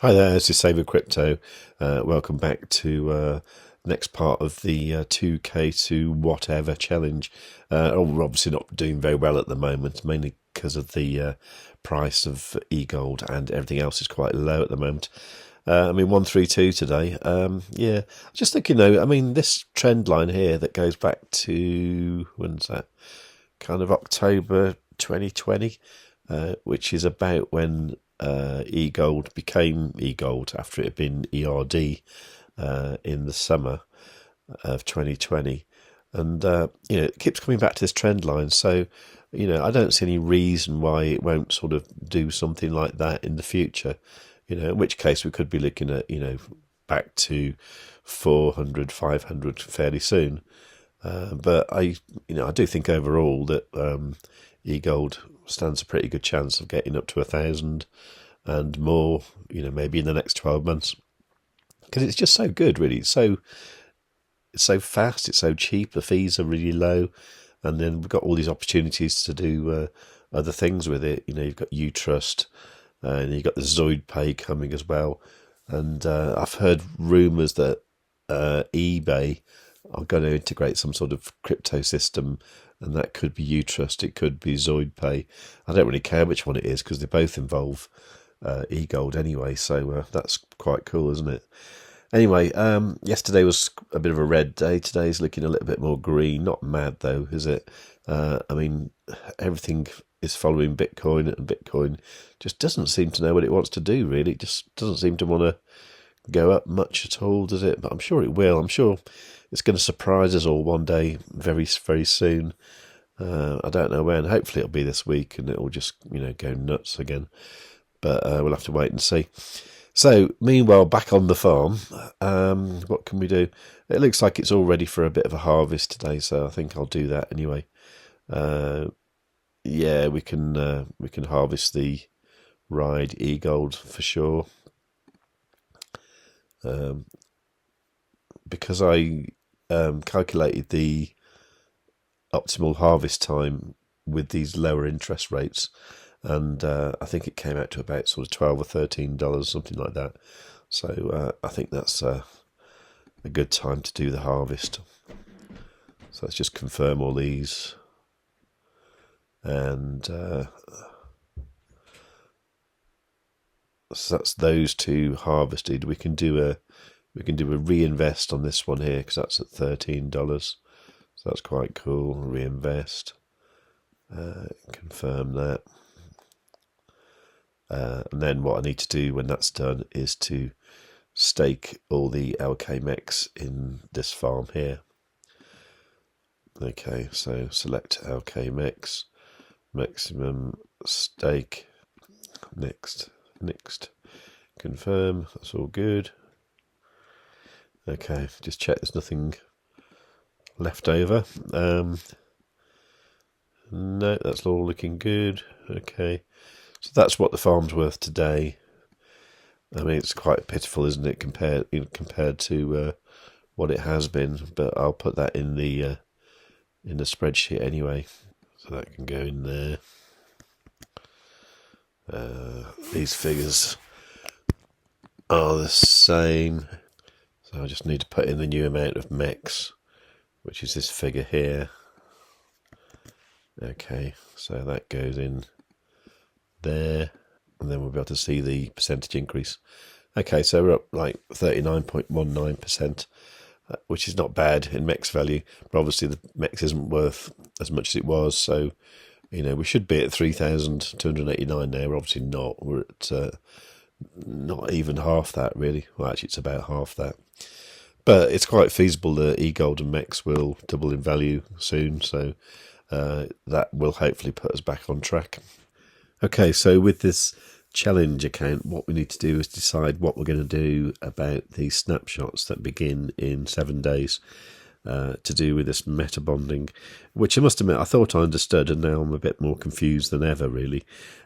Hi there, this is Savewith Crypto. Welcome back to next part of the 2K to whatever challenge. We're obviously not doing very well at the moment, mainly because of the price of eGold and everything else is quite low at the moment. 132 today. Yeah, just thinking though, this trend line here that goes back to, when's that? Kind of October 2020, which is about when eGold became eGold after it had been ERD in the summer of 2020. And, it keeps coming back to this trend line. So, I don't see any reason why it won't sort of do something like that in the future. In which case we could be looking at, back to 400, 500 fairly soon. But I do think overall that eGold stands a pretty good chance of getting up to 1,000 and more, maybe in the next 12 months. Because it's just so good, really. It's so fast, it's so cheap, the fees are really low, and then we've got all these opportunities to do other things with it. You've got uTrust, and you've got the ZPAY coming as well. And I've heard rumours that eBay are going to integrate some sort of crypto system, and that could be uTrust, it could be ZPAY. I don't really care which one it is because they both involve eGold anyway, so that's quite cool, isn't it? Anyway, yesterday was a bit of a red day. Today's looking a little bit more green. Not mad though, is it? Everything is following Bitcoin, and Bitcoin just doesn't seem to know what it wants to do, really. It just doesn't seem to want to go up much at all, does it? But I'm sure it will. I'm sure it's going to surprise us all one day, very, very soon. I don't know when. Hopefully it'll be this week and it'll just, go nuts again. But we'll have to wait and see. So, meanwhile, back on the farm, what can we do? It looks like it's all ready for a bit of a harvest today, so I think I'll do that anyway. Yeah, we can harvest the ride eGold for sure. Because I calculated the optimal harvest time with these lower interest rates, and I think it came out to about sort of $12 or $13, something like that. So I think that's a good time to do the harvest. So let's just confirm all these, and so that's those two harvested. We can do a reinvest on this one here because that's at $13. So that's quite cool. Reinvest. Confirm that. And then what I need to do when that's done is to stake all the MEX in this farm here. Okay, so select MEX, maximum stake, next, confirm, that's all good. Okay, just check there's nothing left over. No, that's all looking good. Okay, so that's what the farm's worth today. It's quite pitiful, isn't it, compared to what it has been? But I'll put that in the spreadsheet anyway, so that can go in there. These figures are the same, so I just need to put in the new amount of MEX, which is this figure here. Okay, so that goes in there, and then we'll be able to see the percentage increase. Okay, so we're up like 39.19%, which is not bad in MEX value, but obviously the MEX isn't worth as much as it was, so we should be at 3,289 now. We're obviously not. We're at not even half that, really. Well, actually, it's about half that. But it's quite feasible that eGold and MEX will double in value soon, so that will hopefully put us back on track. Okay, so with this challenge account, what we need to do is decide what we're going to do about these snapshots that begin in 7 days to do with this metabonding, which I must admit I thought I understood, and now I'm a bit more confused than ever, really.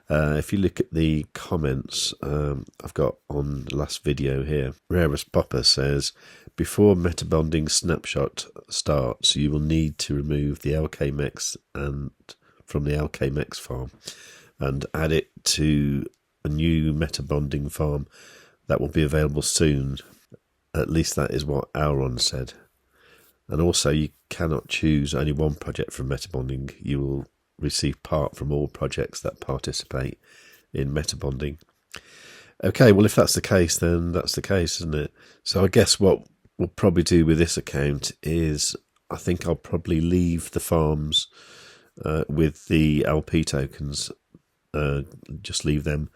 If you look at the comments I've got on the last video here, Rarest Popper says, before metabonding snapshot starts, you will need to remove the MEX and from the MEX farm and add it to a new metabonding farm that will be available soon. At least that is what Auron said. And also, you cannot choose only one project from Metabonding. You will receive part from all projects that participate in Metabonding. Okay, well, if that's the case, then that's the case, isn't it? So I guess what we'll probably do with this account is, I think I'll probably leave the farms with the LP tokens, just leave them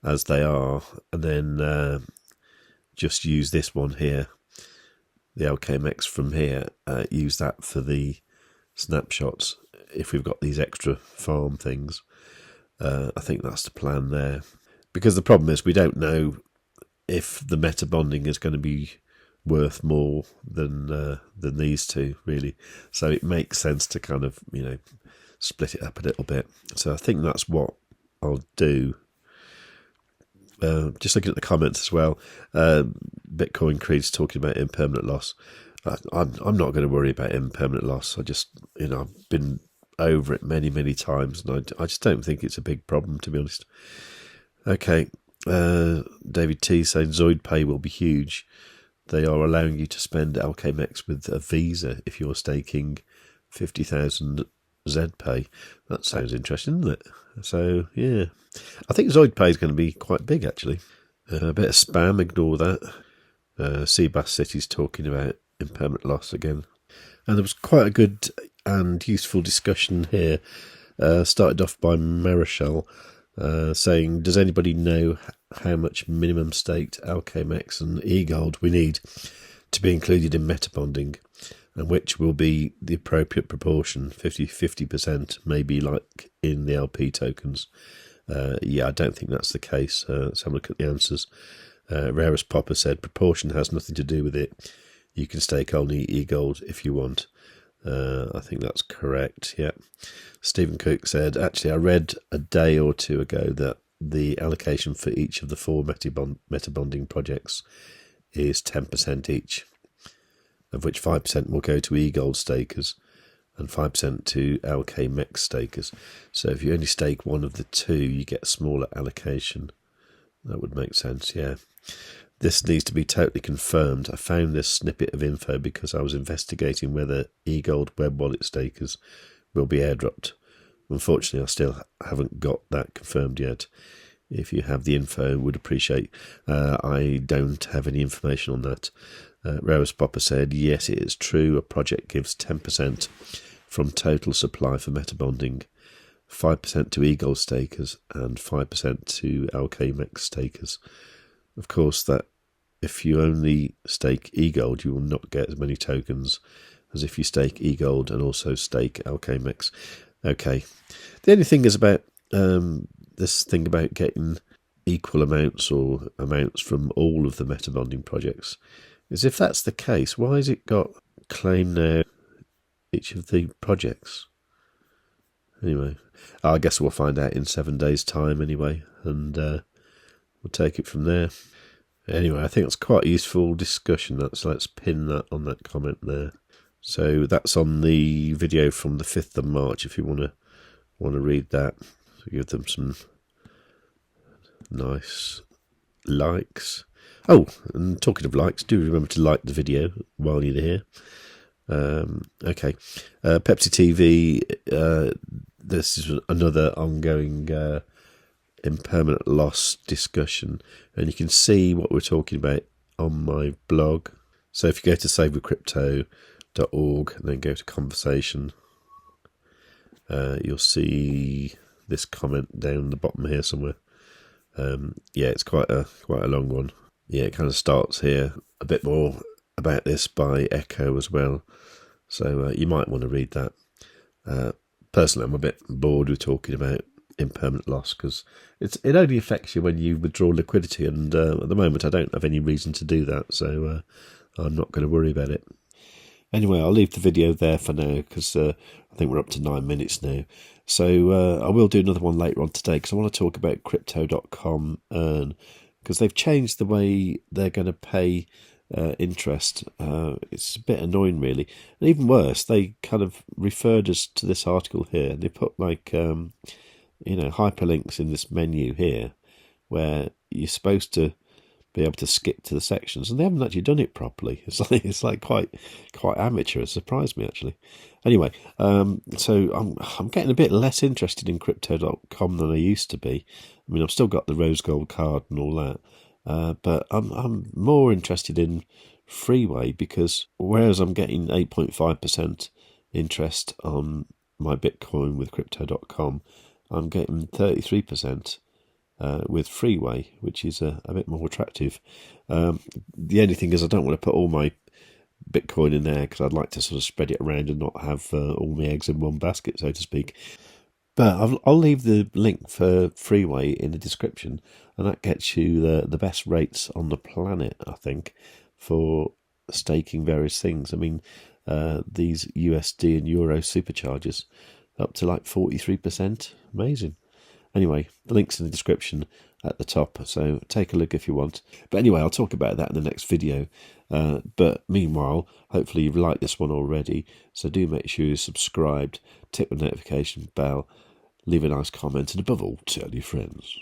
as they are, and then just use this one here, the LKMX from here, use that for the snapshots if we've got these extra farm things. I think that's the plan there, because the problem is we don't know if the Metabonding is going to be worth more than these two, really. So it makes sense to kind of, split it up a little bit. So I think that's what I'll do. Just looking at the comments as well, Bitcoin Creed's talking about impermanent loss. I'm not going to worry about impermanent loss. I just, I've been over it many times, and I just don't think it's a big problem, to be honest. Okay, David T saying ZPAY will be huge. They are allowing you to spend LKMX with a Visa if you're staking 50,000 ZPAY. That sounds interesting, doesn't it? So, yeah. I think ZPAY is going to be quite big, actually. A bit of spam, ignore that. Seabass City's talking about impermanent loss again. And there was quite a good and useful discussion here. Started off by Marichal, saying, does anybody know how much minimum staked LKMX and eGold we need to be included in Metabonding, and which will be the appropriate proportion, 50%, maybe like in the LP tokens? Yeah, I don't think that's the case. Let's have a look at the answers. Rarest Popper said, proportion has nothing to do with it. You can stake only eGold if you want. I think that's correct, yeah. Stephen Cook said, actually, I read a day or two ago that the allocation for each of the 4 Metabonding projects is 10% each, of which 5% will go to eGold stakers and 5% to LK-MEX stakers. So if you only stake one of the two, you get a smaller allocation. That would make sense, yeah. This needs to be totally confirmed. I found this snippet of info because I was investigating whether eGold web wallet stakers will be airdropped. Unfortunately, I still haven't got that confirmed yet. If you have the info, would appreciate. I don't have any information on that. Rose Popper said, yes, it is true. A project gives 10% from total supply for Metabonding, 5% to eGold stakers and 5% to LK-MEX stakers. Of course, that if you only stake eGold, you will not get as many tokens as if you stake eGold and also stake LK-MEX. Okay. The only thing is about this thing about getting equal amounts or amounts from all of the Metabonding projects is, if that's the case, why has it got claim now each of the projects? Anyway, I guess we'll find out in 7 days' time anyway, and we'll take it from there. Anyway, I think that's quite a useful discussion. Let's pin that on that comment there. So that's on the video from the 5th of March if you want to read that. So give them some nice likes. Oh, and talking of likes, do remember to like the video while you're here. Okay. Pepsi TV, this is another ongoing impermanent loss discussion, and you can see what we're talking about on my blog. So if you go to savewith.crypto.org and then go to conversation, you'll see this comment down the bottom here somewhere. Yeah, it's quite a long one. Yeah, it kind of starts here. A bit more about this by Echo as well, so you might want to read that. Personally, I'm a bit bored with talking about impermanent loss because it only affects you when you withdraw liquidity, and at the moment I don't have any reason to do that, so I'm not going to worry about it. Anyway, I'll leave the video there for now because I think we're up to 9 minutes now. So I will do another one later on today because I want to talk about Crypto.com Earn, because they've changed the way they're going to pay interest. It's a bit annoying, really. And even worse, they kind of referred us to this article here. They put like hyperlinks in this menu here where you're supposed to be able to skip to the sections, and they haven't actually done it properly. It's like quite amateur. It surprised me actually. Anyway, so I'm getting a bit less interested in crypto.com than I used to be. I mean, I've still got the rose gold card and all that, but I'm more interested in Freeway, because whereas I'm getting 8.5% interest on my Bitcoin with crypto.com, I'm getting 33% with Freeway, which is a bit more attractive. The only thing is I don't want to put all my Bitcoin in there, because I'd like to sort of spread it around and not have all my eggs in one basket, so to speak. But I'll leave the link for Freeway in the description, and that gets you the best rates on the planet, I think, for staking various things. I mean, these USD and Euro superchargers up to like 43%. Amazing. Anyway, the link's in the description at the top, so take a look if you want. But anyway, I'll talk about that in the next video. But meanwhile, hopefully you've liked this one already, so do make sure you're subscribed, tick the notification bell, leave a nice comment, and above all, tell your friends.